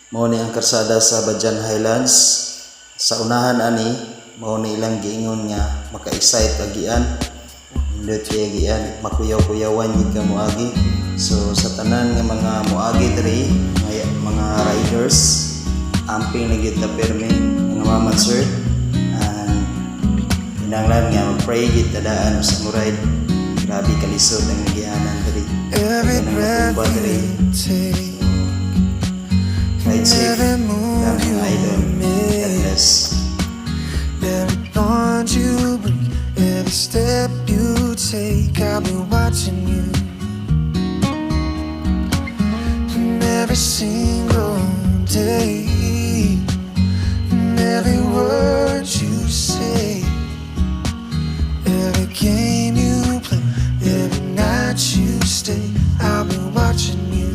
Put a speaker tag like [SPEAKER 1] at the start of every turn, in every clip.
[SPEAKER 1] Mao ni ang karsada sa Badian Highlands. Sa unahan ani mao ni ilang giingon nga maka-excite kagian. Indot kay gian makuyaw-kuyawan gid ka moagi. So sa tanan nga mga moagi diri, mga riders, amping na gid ta permi nga mamansur. Hinanglan nga mag-pray gid tadaan sa mo ride. Grabe kalisod ang nagianan diri.
[SPEAKER 2] Every breath you take,
[SPEAKER 1] Ride safe
[SPEAKER 2] every move you
[SPEAKER 1] idol. God
[SPEAKER 2] make,
[SPEAKER 1] bless.
[SPEAKER 2] every bond you break, every step you take, I'll be watching you. And every single day, and every word you say, every game you play, every night you stay, I'll be watching you.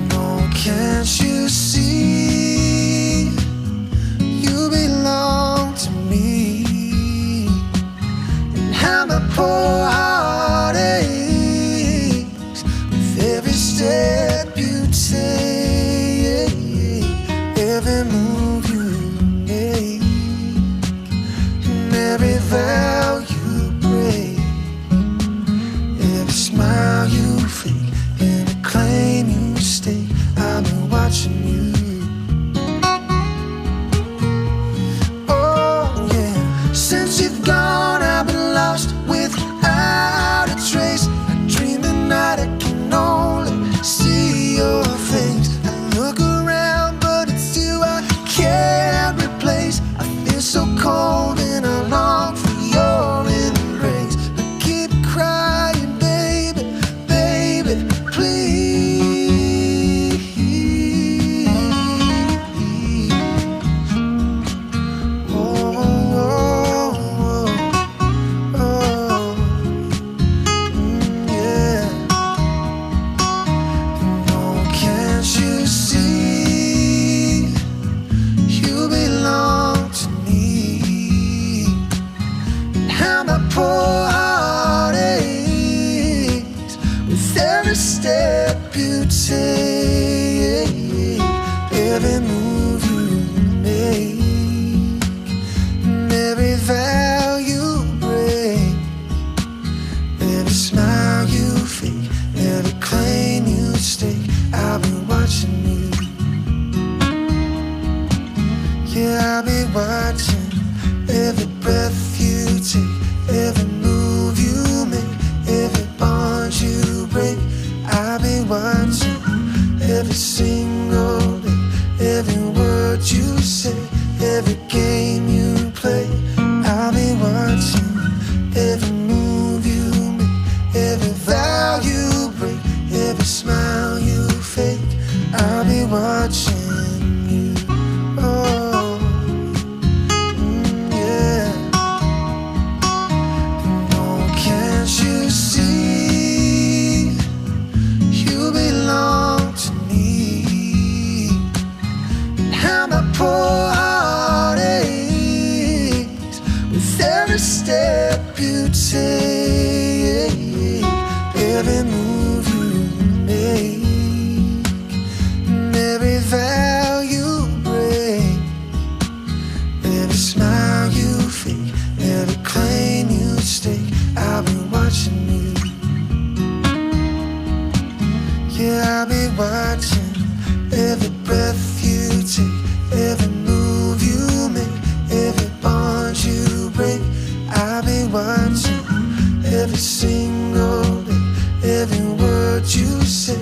[SPEAKER 2] No, can't you see? You belong to me, and how my poor heart aches with every step you take, every move you make, and every vow you break, every smile you fake, every claim you stake, I've been watching you. Oh yeah, since you've gone I've been lost without a trace. I dream at night I can only see your face. I look around but it's you I can't replace. I feel so cold and I long for your embrace. I keep crying, baby, baby, please. Oh, oh, oh, oh. Yeah. No, can't you see? You belong to me, and how my poor heart aches with every step you take, every move you make, and every vow you break, every smile you fake, every claim you stake, I'll be watching you. Yeah, I'll be watching every breath you take, every move you make, every bond you break. I'll be watching every single day, every word you say, every game you play. I'll be watching every move you make, every vow you break, every smile you fake. I'll be watching you. Oh, yeah. No, can't you see? You belong to me, and how my poor heart aches with every step you take, every move you make, and every vow you break, every smile you fake, every claim you stake, I'll be watching you. Yeah, I'll be watching every breath you take, every move you make, every bond you break. I'll be watching every single day, every word you say,